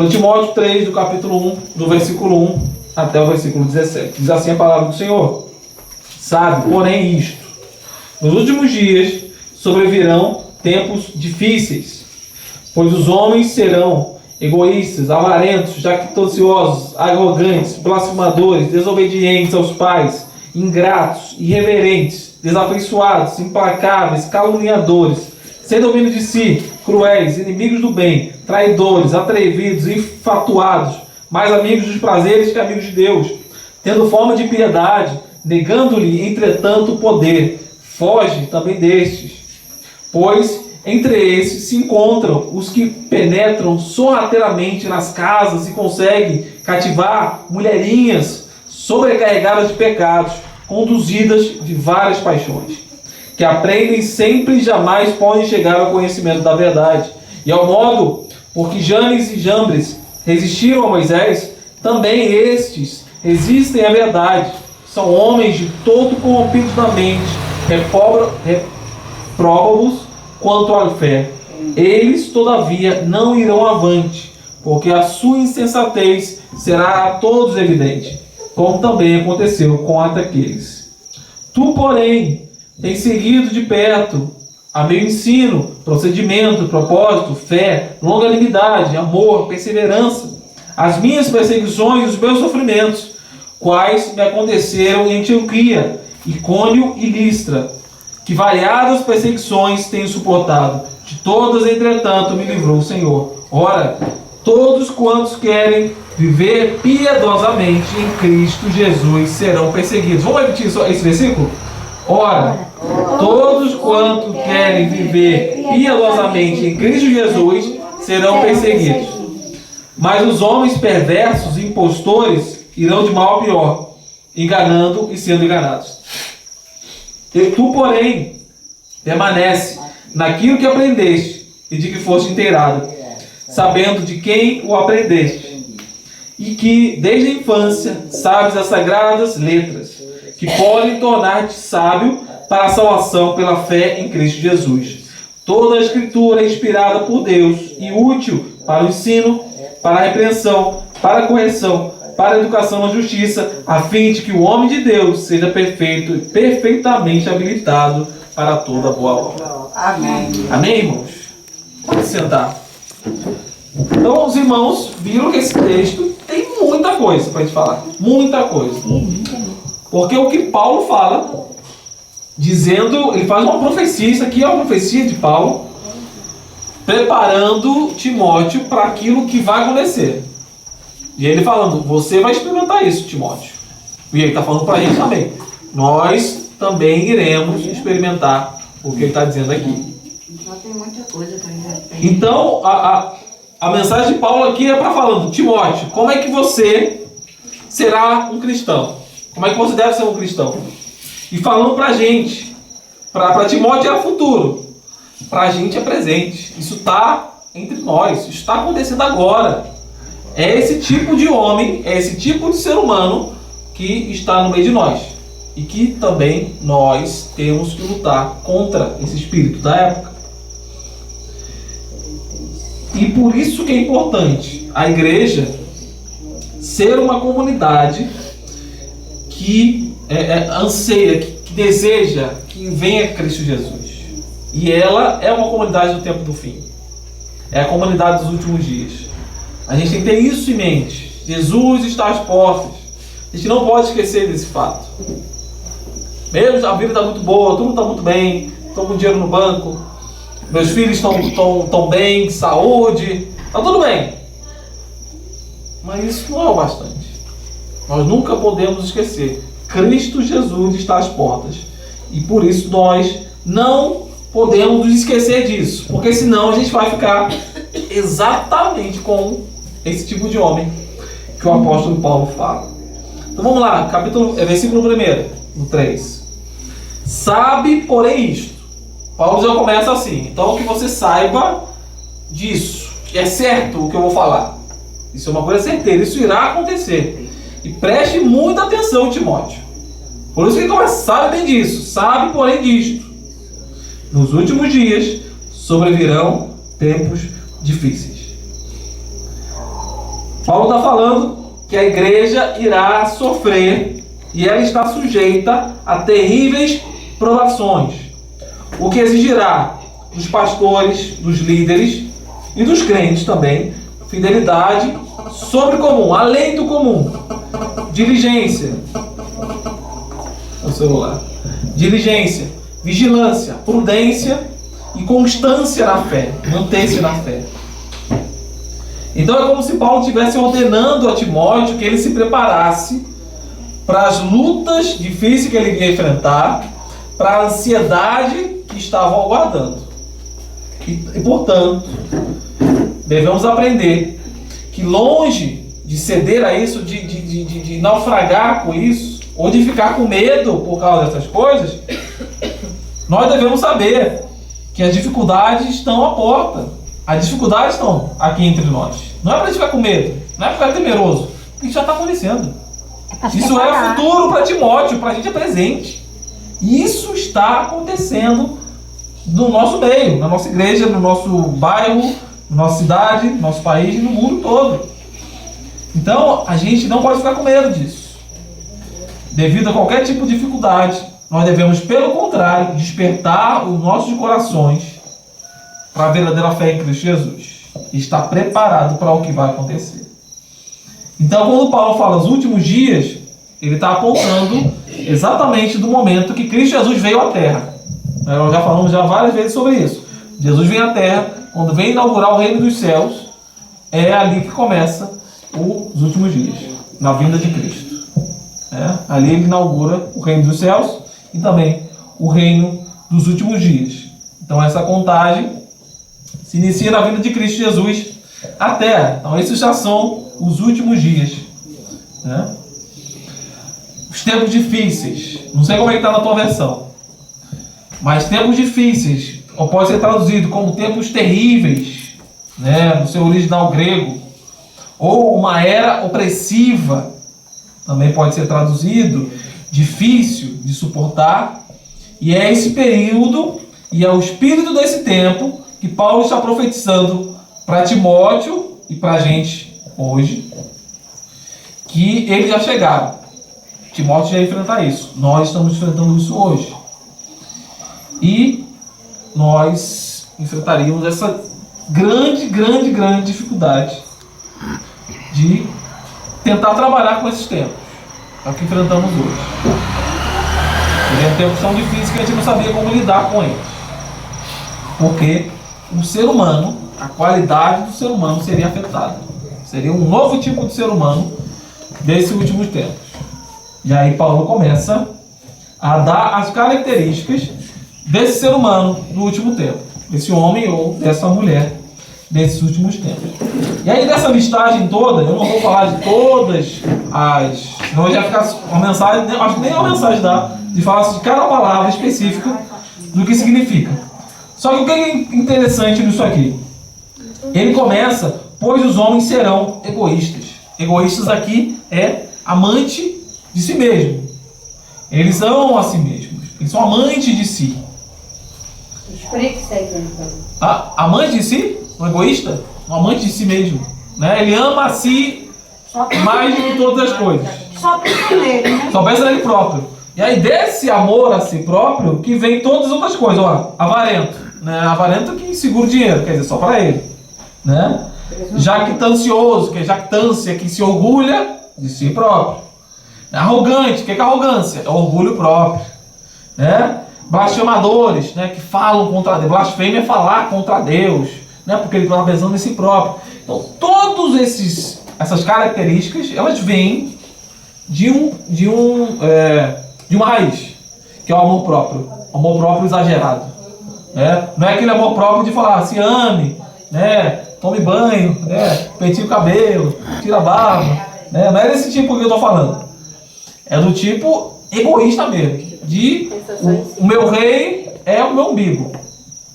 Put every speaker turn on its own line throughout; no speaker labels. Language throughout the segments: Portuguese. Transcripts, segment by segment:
Timóteo 3, do capítulo 1, do versículo 1 até o versículo 17. Diz assim a palavra do Senhor: Sabe, porém, isto: nos últimos dias sobrevirão tempos difíceis, pois os homens serão egoístas, avarentos, jactanciosos, arrogantes, blasfemadores, desobedientes aos pais, ingratos, irreverentes, desafeiçoados, implacáveis, caluniadores, sem domínio de si, cruéis, inimigos do bem, traidores, atrevidos, infatuados, mais amigos dos prazeres que amigos de Deus, tendo forma de piedade, negando-lhe, entretanto, o poder. Foge também destes, pois entre esses se encontram os que penetram sorrateiramente nas casas e conseguem cativar mulherinhas sobrecarregadas de pecados, conduzidas de várias paixões, que aprendem sempre e jamais podem chegar ao conhecimento da verdade. E ao modo porque Janes e Jambres resistiram a Moisés, também estes resistem à verdade. São homens de todo corrompidos da mente, repróbamos quanto à fé. Eles, todavia, não irão avante, porque a sua insensatez será a todos evidente, como também aconteceu com aqueles. Tu, porém, tens seguido de perto a meu ensino, procedimento, propósito, fé, longanimidade, amor, perseverança, as minhas perseguições e os meus sofrimentos, quais me aconteceram em Antioquia, Icônio e Listra, que variadas perseguições tenho suportado. De todas, entretanto, me livrou o Senhor. Ora, todos quantos querem viver piedosamente em Cristo Jesus serão perseguidos. Vamos repetir esse versículo? Ora, todos quantos querem viver piedosamente em Cristo Jesus serão perseguidos. Mas os homens perversos e impostores irão de mal a pior, enganando e sendo enganados. E tu, porém, permanece naquilo que aprendeste e de que foste inteirado, sabendo de quem o aprendeste, e que desde a infância sabes as sagradas letras, que podem tornar-te sábio para a salvação pela fé em Cristo Jesus. Toda a Escritura é inspirada por Deus e útil para o ensino, para a repreensão, para a correção, para a educação na justiça, a fim de que o homem de Deus seja perfeito e perfeitamente habilitado para toda boa obra.
Amém.
Amém, irmãos? Pode sentar. Então, os irmãos viram que esse texto tem muita coisa para a gente falar. Muita coisa. Porque o que Paulo fala, dizendo, ele faz uma profecia, isso aqui é uma profecia de Paulo, preparando Timóteo para aquilo que vai acontecer. E ele falando, você vai experimentar isso, Timóteo. E ele está falando para a gente também. Nós também iremos experimentar o que ele está dizendo aqui.
Já tem muita coisa para gente.
Então, a mensagem de Paulo aqui é para falando, Timóteo, como é que você será um cristão? Como é que você deve ser um cristão? E falando para a gente, para Timóteo é futuro, para a gente é presente. Isso está entre nós, isso está acontecendo agora. É esse tipo de homem, é esse tipo de ser humano que está no meio de nós. E que também nós temos que lutar contra esse espírito da época. E por isso que é importante a igreja ser uma comunidade que anseia, que deseja que venha Cristo Jesus. E ela é uma comunidade do tempo do fim. É a comunidade dos últimos dias. A gente tem que ter isso em mente. Jesus está às portas. A gente não pode esquecer desse fato. Mesmo a vida está muito boa, tudo está muito bem, estou com dinheiro no banco, meus filhos estão bem, saúde, está tudo bem. Mas isso não é o bastante. Nós nunca podemos esquecer. Cristo Jesus está às portas. E por isso nós não podemos nos esquecer disso. Porque senão a gente vai ficar exatamente como esse tipo de homem que o apóstolo Paulo fala. Então vamos lá, versículo 1, no 3. Sabe, porém, isto. Paulo já começa assim. Então que você saiba disso. É certo o que eu vou falar. Isso é uma coisa certeira. Isso irá acontecer. E preste muita atenção, Timóteo. Por isso que ele começa, sabe bem disso. Sabe, porém, disto. Nos últimos dias sobrevirão tempos difíceis. Paulo está falando que a igreja irá sofrer e ela está sujeita a terríveis provações, o que exigirá dos pastores, dos líderes e dos crentes também fidelidade sobre comum, além do comum, diligência, o celular, diligência, vigilância, prudência e constância na fé, manter-se na fé. Então é como se Paulo estivesse ordenando a Timóteo que ele se preparasse para as lutas difíceis que ele ia enfrentar, para a ansiedade que estava aguardando. E portanto, devemos aprender que longe de ceder a isso, de naufragar com isso, ou de ficar com medo por causa dessas coisas, nós devemos saber que as dificuldades estão à porta. As dificuldades estão aqui entre nós. Não é para a gente ficar com medo, não é para ficar temeroso, porque isso já está acontecendo. Isso é futuro para Timóteo, para a gente é presente. Isso está acontecendo no nosso meio, na nossa igreja, no nosso bairro, na nossa cidade, no nosso país e no mundo todo. Então, a gente não pode ficar com medo disso. Devido a qualquer tipo de dificuldade, nós devemos, pelo contrário, despertar os nossos corações para a verdadeira fé em Cristo Jesus. E estar preparado para o que vai acontecer. Então, quando Paulo fala os últimos dias, ele está apontando exatamente do momento que Cristo Jesus veio à Terra. Nós já falamos várias vezes sobre isso. Jesus vem à Terra, quando vem inaugurar o reino dos céus, é ali que começa os últimos dias, na vinda de Cristo. Ali ele inaugura o reino dos céus e também o reino dos últimos dias. Então essa contagem se inicia na vinda de Cristo Jesus à Terra. Então esses já são os últimos dias. Os tempos difíceis. Não sei como é que está na tua versão. Mas tempos difíceis, ou pode ser traduzido como tempos terríveis, no seu original grego. Ou uma era opressiva, também pode ser traduzido, difícil de suportar. E é esse período, e é o espírito desse tempo, que Paulo está profetizando para Timóteo e para a gente hoje, que eles já chegaram. Timóteo já enfrenta isso. Nós estamos enfrentando isso hoje. E nós enfrentaríamos essa grande dificuldade de tentar trabalhar com esses tempos. É o que enfrentamos hoje. Eram tempos tão difíceis que a gente não sabia como lidar com eles. Porque o ser humano, a qualidade do ser humano seria afetada. Seria um novo tipo de ser humano desses últimos tempos. E aí Paulo começa a dar as características desse ser humano no último tempo. Desse homem ou dessa mulher desses últimos tempos. E aí dessa listagem toda, eu não vou falar de todas as... Senão já ficar uma mensagem, acho que nem uma mensagem dá, de falar de cada palavra específica do que significa. Só que o que é interessante nisso aqui? Ele começa, pois os homens serão egoístas. Egoístas aqui é amante de si mesmo. Eles amam a si mesmos. Eles são amantes de si.
Explique isso aí,
amante de si? Um egoísta? Um amante de si mesmo. Ele ama a si mais do que todas as coisas.
Só pensa nele, né?
Só pensa nele próprio. E aí desse amor a si próprio que vem todas as outras coisas. Avarento. Avarento que segura o dinheiro, quer dizer, só para ele. Jactancioso, que é jactância, que se orgulha de si próprio. Arrogante, o que é arrogância? É orgulho próprio. Blasfemadores, que falam contra Deus. Blasfêmia é falar contra Deus, porque ele está pensando em si próprio. Então, todas essas características, elas vêm de uma raiz, que é o amor próprio. O amor próprio exagerado. Não é aquele amor próprio de falar, se ame, tome banho, penteie o cabelo, tira a barba. Não é desse tipo que eu estou falando. É do tipo egoísta mesmo. O meu rei é o meu umbigo.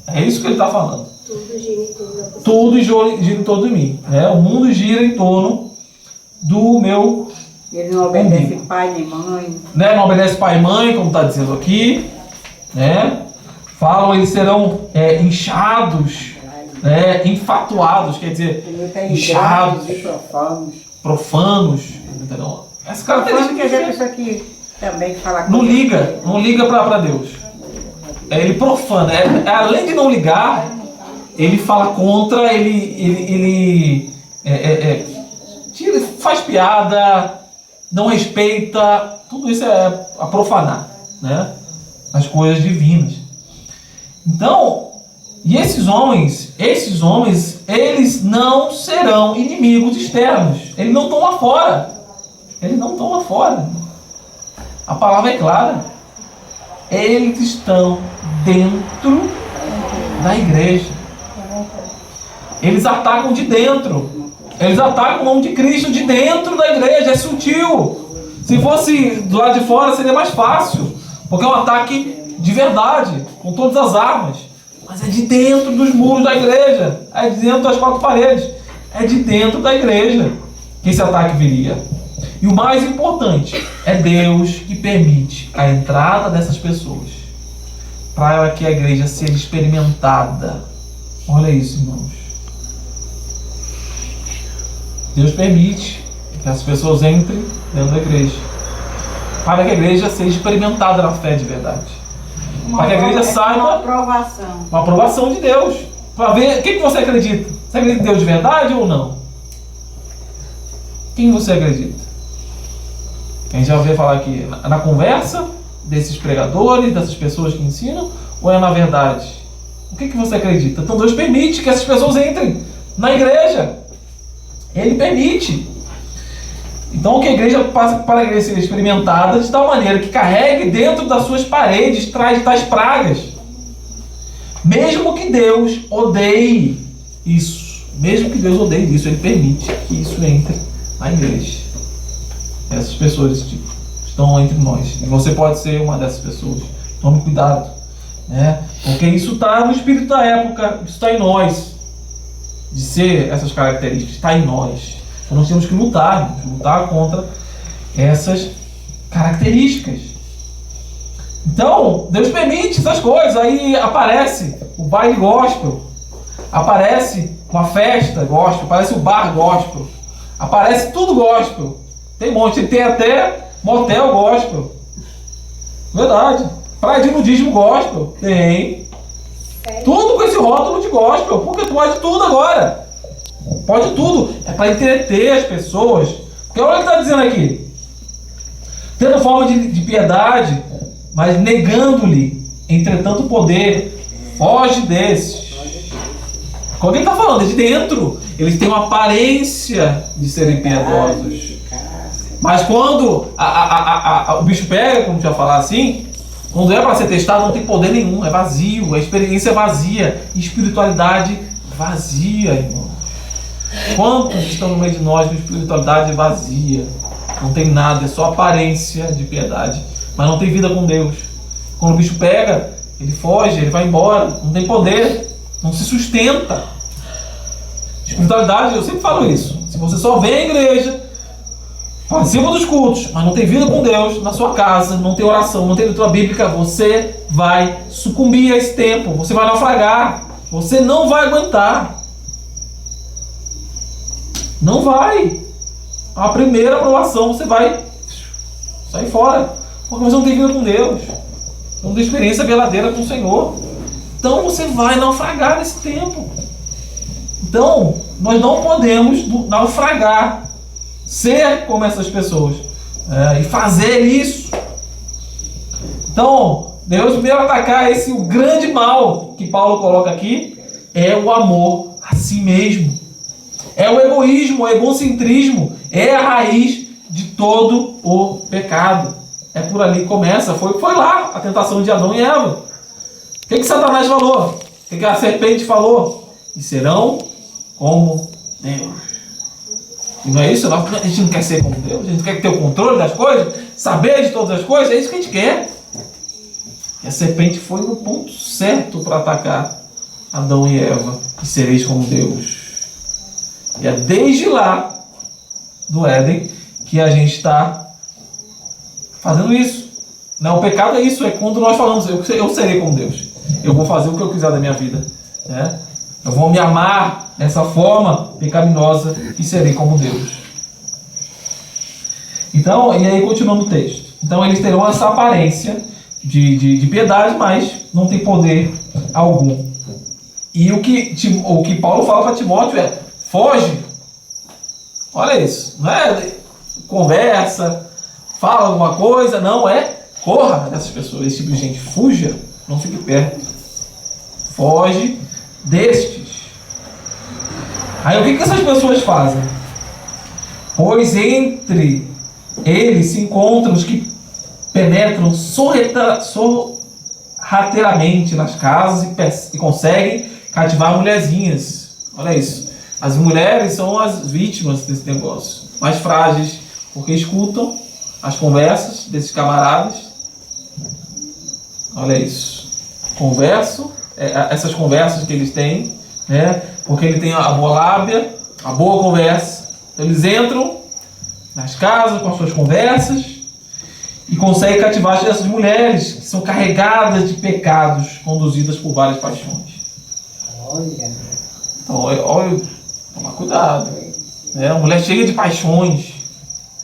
É isso que ele está falando. Tudo gira em torno de mim. O mundo gira em torno do meu
Ele não obedece umbigo. Pai nem mãe.
Não obedece pai e mãe, como está dizendo aqui. Falam, eles serão inchados Enfatuados, quer dizer,
Tem
inchados,
ingratos e profanos.
profanos, entendeu? Essa
Profano quer dizer a
característica
pessoa que também fala
não
coisa.
liga para Deus. Ele profana, além de não ligar, ele fala contra, ele faz piada, não respeita, tudo isso é a profanar, né? As coisas divinas. Então, e esses homens, eles não serão inimigos externos. Eles não estão lá fora. A palavra é clara. Eles estão dentro da igreja. Eles atacam de dentro. Eles atacam o nome de Cristo de dentro da igreja. É sutil. Se fosse do lado de fora seria mais fácil, porque é um ataque de verdade, com todas as armas. Mas é de dentro dos muros da igreja, é de dentro das quatro paredes, é de dentro da igreja que esse ataque viria. E o mais importante, é Deus que permite a entrada dessas pessoas para que a igreja seja experimentada. Olha isso, irmãos. Deus permite que as pessoas entrem dentro da igreja para que a igreja seja experimentada na fé de verdade. Para que a igreja saiba uma aprovação de Deus. Para ver, quem que você acredita? Você acredita em Deus de verdade ou não? Quem você acredita? A gente já ouviu falar aqui na conversa desses pregadores, dessas pessoas que ensinam, ou é na verdade? O que você acredita? Então Deus permite que essas pessoas entrem na igreja. Ele permite. Então que a igreja passa para a igreja ser experimentada de tal maneira que carregue dentro das suas paredes tais pragas. Mesmo que Deus odeie isso. Mesmo que Deus odeie isso, Ele permite que isso entre na igreja. Essas pessoas estão entre nós. E você pode ser uma dessas pessoas. Tome cuidado. Né? Porque isso está no espírito da época. Isso está em nós. De ser essas características. Está em nós. Então nós temos que lutar contra essas características. Então, Deus permite essas coisas. Aí aparece o baile gospel. Aparece uma festa gospel. Aparece o bar gospel. Aparece tudo gospel. Tem um monte. Tem até motel gospel. Verdade. Praia de nudismo gospel. Tem. Tudo com esse rótulo de gospel. Porque tu pode tudo agora. Pode tudo. É para entreter as pessoas. Porque olha o que está dizendo aqui. Tendo forma de piedade, mas negando-lhe, entretanto, o poder, foge desses. Com quem está falando? É de dentro. Eles têm uma aparência de serem piedosos. Mas quando o bicho pega, como já falar assim, quando é para ser testado, não tem poder nenhum. É vazio. A experiência é vazia. Espiritualidade vazia, irmão. Quantos estão no meio de nós com espiritualidade vazia? Não tem nada, é só aparência de piedade, mas não tem vida com Deus. Quando o bicho pega, ele foge, ele vai embora, não tem poder, não se sustenta. Espiritualidade, eu sempre falo isso. Se você só vem à igreja, participa dos cultos, mas não tem vida com Deus na sua casa, não tem oração, não tem leitura bíblica, você vai sucumbir a esse tempo, você vai naufragar, você não vai aguentar. Não vai. A primeira aprovação você vai sair fora. Porque você não tem vida com Deus. Você não tem experiência verdadeira com o Senhor. Então você vai naufragar nesse tempo. Então, nós não podemos naufragar. Ser como essas pessoas. E fazer isso. Então, Deus veio atacar o grande mal que Paulo coloca aqui. É o amor a si mesmo. É o egoísmo, o egocentrismo, é a raiz de todo o pecado. É por ali que começa. Foi lá a tentação de Adão e Eva. O que Satanás falou? O que a serpente falou? E serão como Deus. E não é isso? A gente não quer ser como Deus, a gente quer ter o controle das coisas, saber de todas as coisas, é isso que a gente quer. E a serpente foi no ponto certo para atacar Adão e Eva. E sereis como Deus. E é desde lá, do Éden, que a gente está fazendo isso. Não, o pecado é isso, é quando nós falamos, eu serei como Deus. Eu vou fazer o que eu quiser da minha vida. Né? Eu vou me amar dessa forma pecaminosa e serei como Deus. Então, e aí continuando o texto. Então eles terão essa aparência de piedade, mas não tem poder algum. E o que Paulo fala para Timóteo é: foge. Olha isso. Não é conversa, fala alguma coisa, não é corra dessas pessoas. Esse tipo de gente, fuja, não fique perto. Foge destes. Aí o que essas pessoas fazem? Pois entre eles se encontram os que penetram sorrateiramente nas casas e conseguem cativar mulherzinhas. Olha isso. As mulheres são as vítimas desse negócio, mais frágeis, porque escutam as conversas desses camaradas. Olha isso. Essas conversas que eles têm, né? Porque ele tem a boa lábia, a boa conversa. Então, eles entram nas casas com as suas conversas e conseguem cativar essas mulheres que são carregadas de pecados, conduzidas por várias paixões.
Olha.
Então, olha, toma cuidado. É uma mulher cheia de paixões.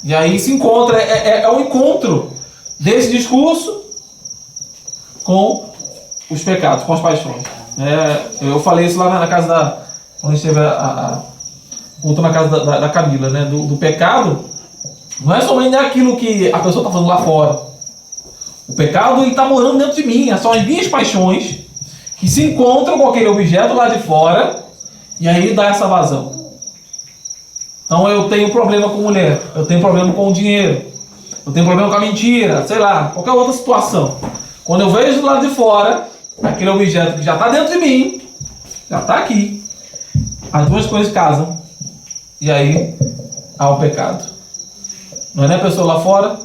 E aí se encontra, é o encontro desse discurso com os pecados, com as paixões. Eu falei isso lá na casa quando a gente teve culto na casa da Camila, né? Do pecado, não é somente aquilo que a pessoa está fazendo lá fora. O pecado está morando dentro de mim, são as minhas paixões que se encontram com aquele objeto lá de fora e aí dá essa vazão. Então eu tenho problema com mulher, eu tenho problema com o dinheiro, eu tenho problema com a mentira, sei lá, qualquer outra situação. Quando eu vejo do lado de fora, aquele objeto que já está dentro de mim, já está aqui, as duas coisas casam e aí há o pecado. Não é nem a pessoa lá fora,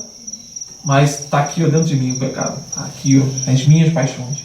mas está aqui dentro de mim o pecado. Está aqui as minhas paixões.